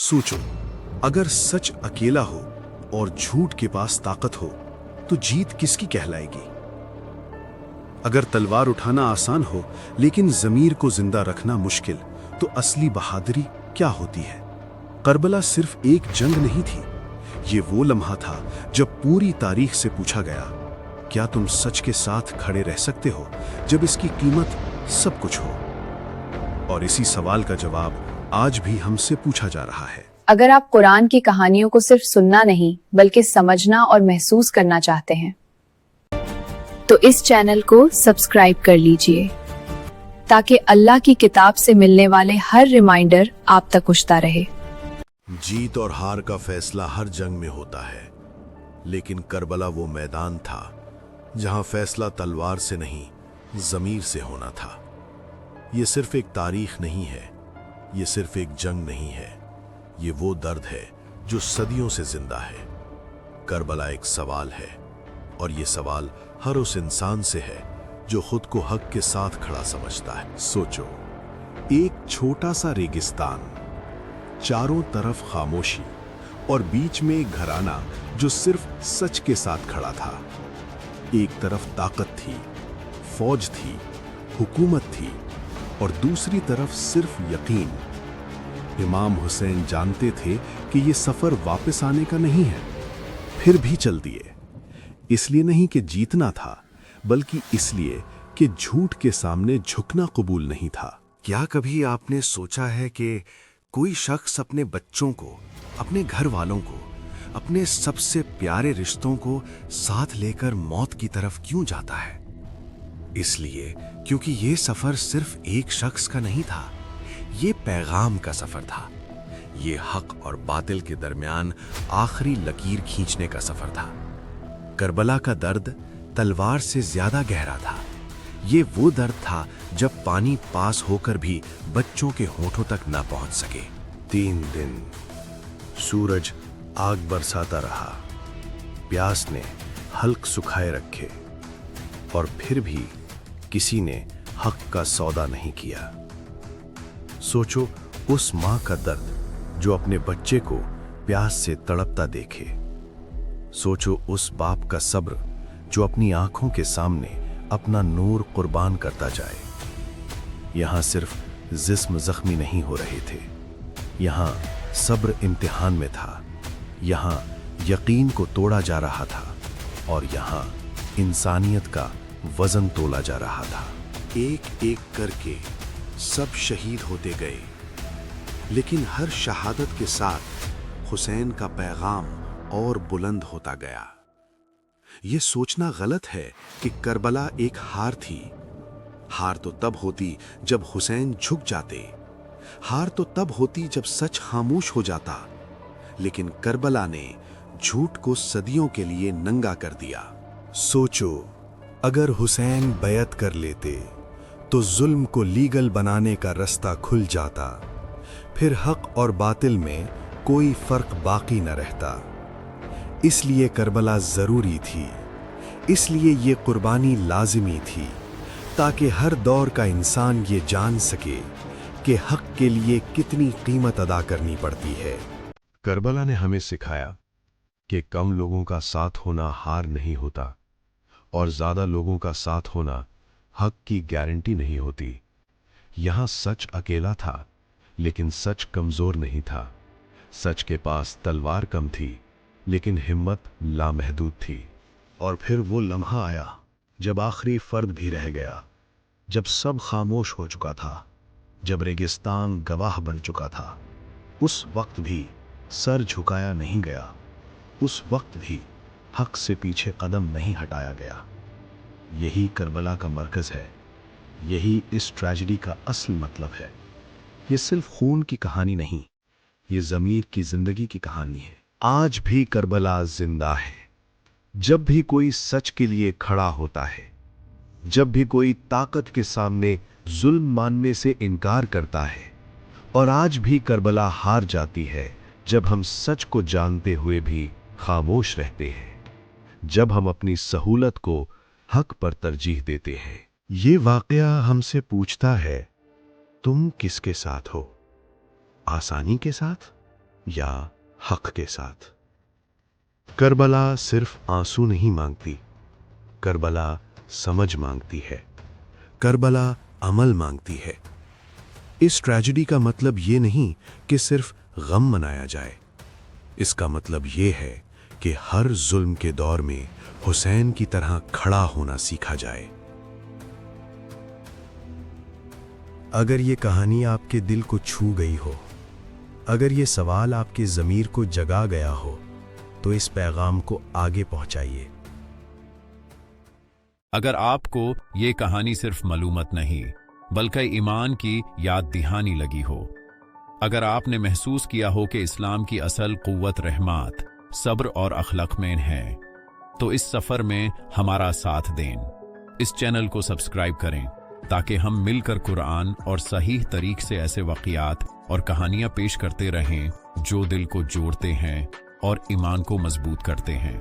सोचो, अगर सच अकेला हो और झूठ के पास ताकत हो तो जीत किसकी कहलाएगी? अगर तलवार उठाना आसान हो लेकिन ज़मीर को जिंदा रखना मुश्किल, तो असली बहादुरी क्या होती है? करबला सिर्फ एक जंग नहीं थी, ये वो लम्हा था जब पूरी तारीख से पूछा गया, क्या तुम सच के साथ खड़े रह सकते हो जब इसकी कीमत सब कुछ हो? और इसी सवाल का जवाब आज भी हमसे पूछा जा रहा है। अगर आप कुरान की कहानियों को सिर्फ सुनना नहीं बल्कि समझना और महसूस करना चाहते हैं तो इस चैनल को सब्सक्राइब कर लीजिए ताकि अल्लाह की किताब से मिलने वाले हर रिमाइंडर आप तक पहुंचता रहे। जीत और हार का फैसला हर जंग में होता है, लेकिन करबला वो मैदान था जहां फैसला तलवार से नहीं, ज़मीर से होना था। ये सिर्फ एक तारीख नहीं है, ये सिर्फ एक जंग नहीं है, ये वो दर्द है जो सदियों से जिंदा है। करबला एक सवाल है, और ये सवाल हर उस इंसान से है जो खुद को हक के साथ खड़ा समझता है। सोचो, एक छोटा सा रेगिस्तान, चारों तरफ खामोशी और बीच में एक घराना जो सिर्फ सच के साथ खड़ा था। एक तरफ ताकत थी, फौज थी, हुकूमत थी, और दूसरी तरफ सिर्फ यकीन। इमाम हुसैन जानते थे कि ये सफर वापस आने का नहीं है, फिर भी चल दिए। इसलिए नहीं कि जीतना था, बल्कि इसलिए कि झूठ के सामने झुकना कबूल नहीं था। क्या कभी आपने सोचा है कि कोई शख्स अपने बच्चों को, अपने घर वालों को, अपने सबसे प्यारे रिश्तों को साथ लेकर मौत की तरफ क्यों जाता है? इसलिए क्योंकि ये सफर सिर्फ एक शख्स का नहीं था, ये पैगाम का सफर था। ये हक और बातिल के दरमियान आखिरी लकीर खींचने का सफर था। करबला का दर्द तलवार से ज्यादा गहरा था। ये वो दर्द था जब पानी पास होकर भी बच्चों के होठों तक ना पहुंच सके। 3 दिन सूरज आग बरसाता रहा, प्यास ने हल्क सुखाए रखे, और फिर भी किसी ने हक का सौदा नहीं किया। सोचो उस मां का दर्द जो अपने बच्चे को प्यास से तड़पता देखे। सोचो उस बाप का सब्र जो अपनी आंखों के सामने अपना नूर कुर्बान करता जाए। यहां सिर्फ जिस्म जख्मी नहीं हो रहे थे, यहां सब्र इम्तिहान में था, यहां यकीन को तोड़ा जा रहा था, और यहां इंसानियत का वजन तोला जा रहा था। एक एक करके सब शहीद होते गए, लेकिन हर शहादत के साथ हुसैन का पैगाम और बुलंद होता गया। यह सोचना गलत है कि करबला एक हार थी। हार तो तब होती जब हुसैन झुक जाते, हार तो तब होती जब सच खामोश हो जाता, लेकिन करबला ने झूठ को सदियों के लिए नंगा कर दिया। सोचो, अगर हुसैन बैत कर लेते तो जुल्म को लीगल बनाने का रास्ता खुल जाता, फिर हक और बातिल में कोई फर्क बाकी न रहता। इसलिए करबला जरूरी थी, इसलिए ये कुर्बानी लाजिमी थी, ताकि हर दौर का इंसान ये जान सके कि हक के लिए कितनी कीमत अदा करनी पड़ती है। करबला ने हमें सिखाया कि कम लोगों का साथ होना हार नहीं होता, और ज्यादा लोगों का साथ होना हक की गारंटी नहीं होती। यहां सच अकेला था, लेकिन सच कमजोर नहीं था। सच के पास तलवार कम थी, लेकिन हिम्मत लामहदूद थी। और फिर वो लम्हा आया जब आखिरी फर्द भी रह गया, जब सब खामोश हो चुका था, जब रेगिस्तान गवाह बन चुका था। उस वक्त भी सर झुकाया नहीं गया, उस वक्त भी हक से पीछे कदम नहीं हटाया गया। यही करबला का मरकज है, यही इस ट्रेजेडी का असल मतलब है। ये सिर्फ खून की कहानी नहीं, ये ज़मीर की जिंदगी की कहानी है। आज भी करबला जिंदा है। जब भी कोई सच के लिए खड़ा होता है, जब भी कोई ताकत के सामने जुल्म मानने से इनकार करता है, और आज भी करबला हार जाती है जब हम सच को जानते हुए भी खामोश रहते हैं, जब हम अपनी सहूलत को हक पर तरजीह देते हैं। ये वाकया हमसे पूछता है, तुम किसके साथ हो? आसानी के साथ یا حق کے ساتھ۔ کربلا صرف آنسو نہیں مانگتی، کربلا سمجھ مانگتی ہے، کربلا عمل مانگتی ہے۔ اس ٹریجڈی کا مطلب یہ نہیں کہ صرف غم منایا جائے، اس کا مطلب یہ ہے کہ ہر ظلم کے دور میں حسین کی طرح کھڑا ہونا سیکھا جائے۔ اگر یہ کہانی آپ کے دل کو چھو گئی ہو، اگر یہ سوال آپ کے ضمیر کو جگا گیا ہو، تو اس پیغام کو آگے پہنچائیے۔ اگر آپ کو یہ کہانی صرف معلومات نہیں بلکہ ایمان کی یاد دہانی لگی ہو، اگر آپ نے محسوس کیا ہو کہ اسلام کی اصل قوت رحمت، صبر اور اخلاق میں ہے، تو اس سفر میں ہمارا ساتھ دیں۔ اس چینل کو سبسکرائب کریں تاکہ ہم مل کر قرآن اور صحیح طریق سے ایسے واقعات اور کہانیاں پیش کرتے رہیں جو دل کو جوڑتے ہیں اور ایمان کو مضبوط کرتے ہیں۔